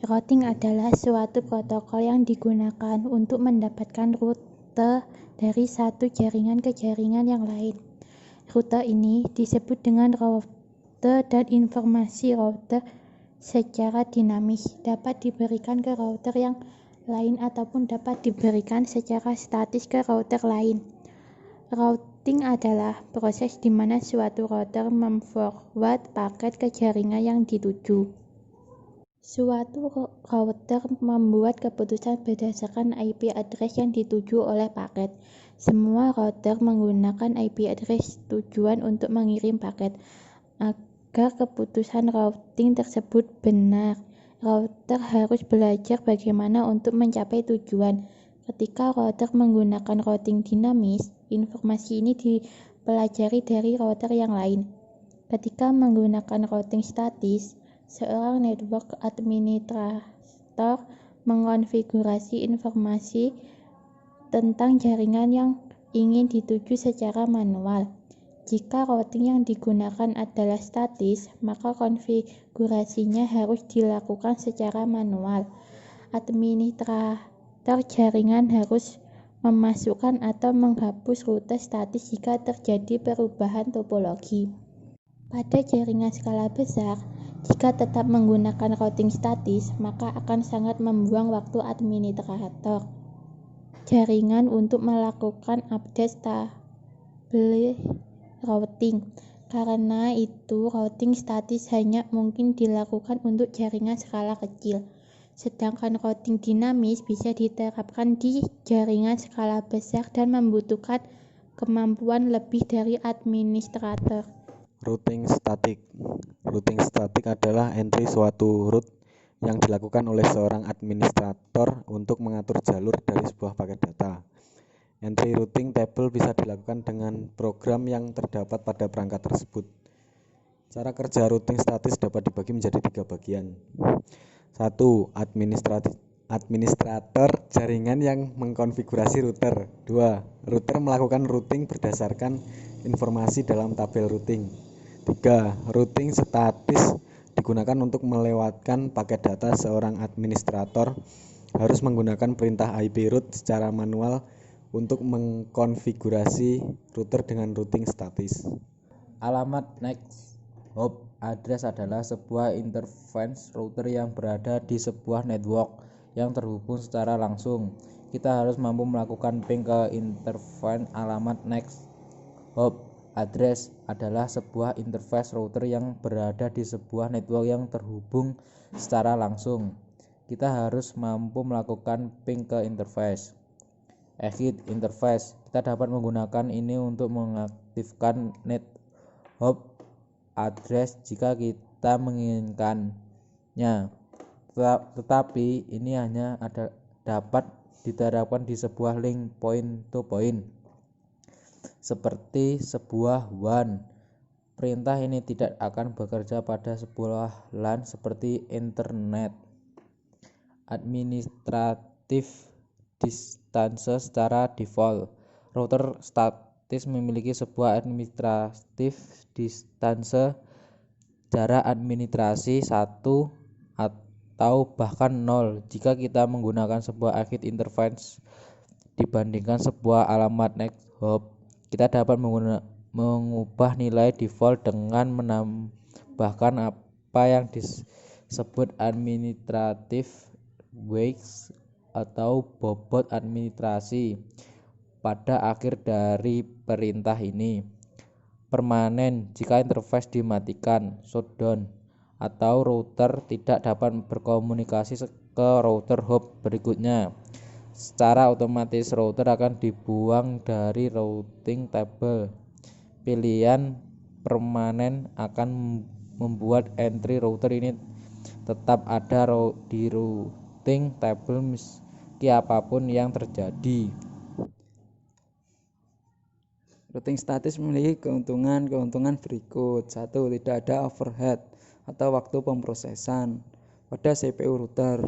Routing adalah suatu protokol yang digunakan untuk mendapatkan rute dari satu jaringan ke jaringan yang lain. Rute ini disebut dengan rute dan informasi rute secara dinamis dapat diberikan ke router yang lain ataupun dapat diberikan secara statis ke router lain. Routing adalah proses di mana suatu router memforward paket ke jaringan yang dituju. Suatu router membuat keputusan berdasarkan IP address yang dituju oleh paket. Semua router menggunakan IP address tujuan untuk mengirim paket. Agar keputusan routing tersebut benar, router harus belajar bagaimana untuk mencapai tujuan. Ketika router menggunakan routing dinamis, informasi ini dipelajari dari router yang lain. Ketika menggunakan routing statis, seorang network administrator mengonfigurasi informasi tentang jaringan yang ingin dituju secara manual. Jika routing yang digunakan adalah statis, maka konfigurasinya harus dilakukan secara manual. Administrator jaringan harus memasukkan atau menghapus rute statis jika terjadi perubahan topologi. Pada jaringan skala besar, jika tetap menggunakan routing statis, maka akan sangat membuang waktu administrator jaringan untuk melakukan update stable routing. Karena itu, routing statis hanya mungkin dilakukan untuk jaringan skala kecil. Sedangkan routing dinamis bisa diterapkan di jaringan skala besar dan membutuhkan kemampuan lebih dari administrator. Routing statik. Routing statik adalah entry suatu route yang dilakukan oleh seorang administrator untuk mengatur jalur dari sebuah paket data. Entry routing table bisa dilakukan dengan program yang terdapat pada perangkat tersebut. Cara kerja routing statis dapat dibagi menjadi 3 bagian. 1. Administrator jaringan yang mengkonfigurasi router. 2. Router melakukan routing berdasarkan informasi dalam tabel routing. 3. Routing statis digunakan untuk melewatkan paket data. Seorang administrator harus menggunakan perintah IP route secara manual untuk mengkonfigurasi router dengan routing statis. Alamat next hop address adalah sebuah interface router yang berada di sebuah network yang terhubung secara langsung. Kita harus mampu melakukan ping ke interface. Alamat next hop address adalah sebuah interface router yang berada di sebuah network yang terhubung secara langsung. Kita harus mampu melakukan ping ke interface. Exit interface. Kita dapat menggunakan ini untuk mengaktifkan net hop address jika kita menginginkannya. Tetapi ini hanya dapat diterapkan di sebuah link point to point seperti sebuah WAN. Perintah ini tidak akan bekerja pada sebuah LAN seperti internet. Administrative distance secara default. Router statis memiliki sebuah administrative distance jarak administrasi 1 atau bahkan 0 jika kita menggunakan sebuah exit interface dibandingkan sebuah alamat next hop. Kita dapat mengubah nilai default dengan menambahkan apa yang disebut administrative weights atau bobot administrasi pada akhir dari perintah ini. Permanen jika interface dimatikan, shutdown, atau router tidak dapat berkomunikasi ke router hop berikutnya. Secara otomatis router akan dibuang dari routing table. Pilihan permanen akan membuat entry router ini tetap ada di routing table meski apapun yang terjadi. Routing statis memiliki keuntungan berikut. 1. Tidak ada overhead atau waktu pemrosesan pada CPU router,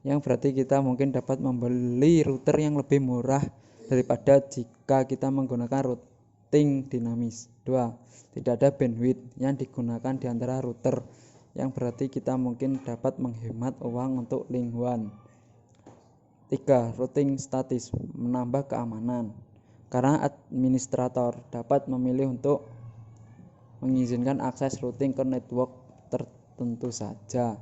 yang berarti kita mungkin dapat membeli router yang lebih murah daripada jika kita menggunakan routing dinamis. 2. kedua, tidak ada bandwidth yang digunakan di antara router, yang berarti kita mungkin dapat menghemat uang untuk link 1. 3. Routing statis, menambah keamanan, karena administrator dapat memilih untuk mengizinkan akses routing ke network tertentu saja.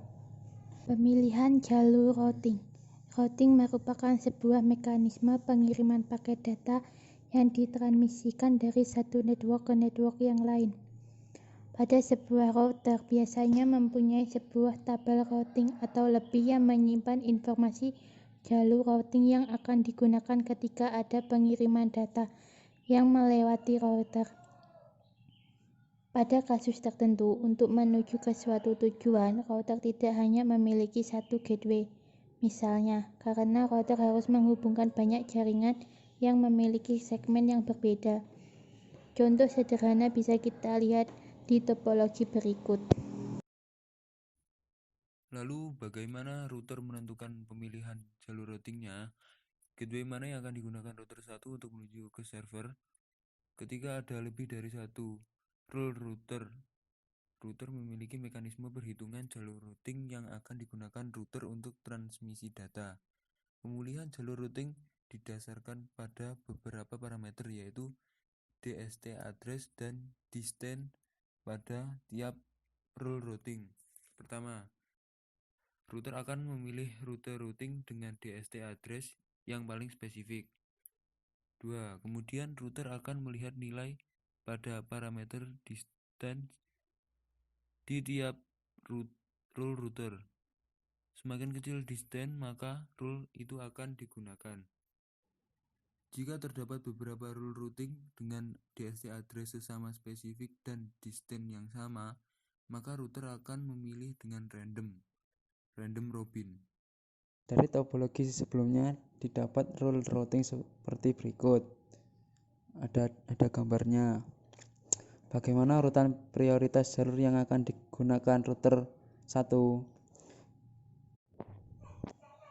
Pemilihan jalur routing. Routing merupakan sebuah mekanisme pengiriman paket data yang ditransmisikan dari satu network ke network yang lain. Pada sebuah router biasanya mempunyai sebuah tabel routing atau lebih yang menyimpan informasi jalur routing yang akan digunakan ketika ada pengiriman data yang melewati router. Pada kasus tertentu, untuk menuju ke suatu tujuan, router tidak hanya memiliki satu gateway. Misalnya, karena router harus menghubungkan banyak jaringan yang memiliki segmen yang berbeda. Contoh sederhana bisa kita lihat di topologi berikut. Lalu bagaimana router menentukan pemilihan jalur routingnya? Gateway mana yang akan digunakan router 1 untuk menuju ke server? Ketika ada lebih dari satu rule router memiliki mekanisme perhitungan jalur routing yang akan digunakan router untuk transmisi data. Pemilihan jalur routing didasarkan pada beberapa parameter, yaitu DST address dan distance pada tiap rule routing. Pertama, router akan memilih rute routing dengan DST address yang paling spesifik. 2. Kemudian router akan melihat nilai pada parameter distance di tiap rule router. Semakin kecil distance, maka rule itu akan digunakan. Jika terdapat beberapa rule routing dengan DST address sesama spesifik dan distance yang sama, maka router akan memilih dengan random robin. Dari topologi sebelumnya didapat rule routing seperti berikut. Ada gambarnya. Bagaimana urutan prioritas jalur yang akan digunakan router 1?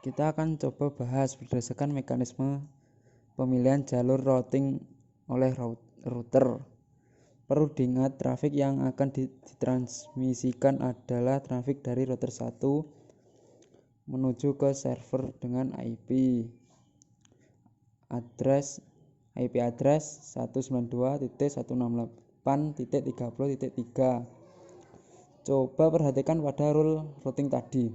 Kita akan coba bahas berdasarkan mekanisme pemilihan jalur routing oleh router. Perlu diingat, trafik yang akan ditransmisikan adalah trafik dari router 1 menuju ke server dengan IP address 192.168.30.3. Coba perhatikan pada rule routing tadi.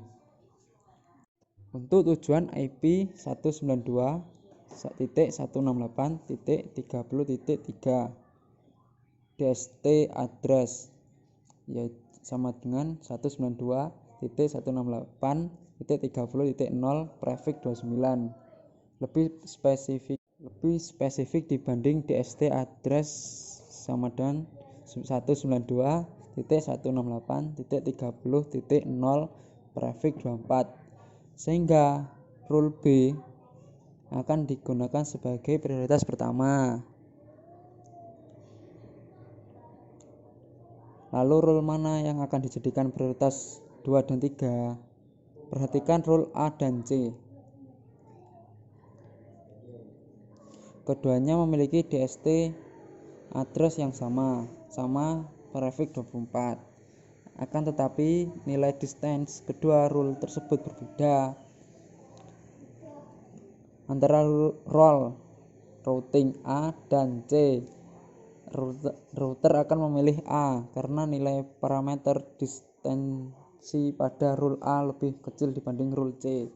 Untuk tujuan IP 192.168.30.3 DST address yaitu sama dengan 192.168.30.0 prefix 29. Lebih spesifik dibanding DST address sama dengan 192.168.30.0 prefix 24. Sehingga rule B akan digunakan sebagai prioritas pertama. Lalu rule mana yang akan dijadikan prioritas 2 dan 3? Perhatikan rule A dan C. Keduanya memiliki DST address yang sama prefix 24. Akan tetapi nilai distance kedua rule tersebut berbeda. Antara rule routing A dan C, router akan memilih A karena nilai parameter distensi pada rule A lebih kecil dibanding rule C.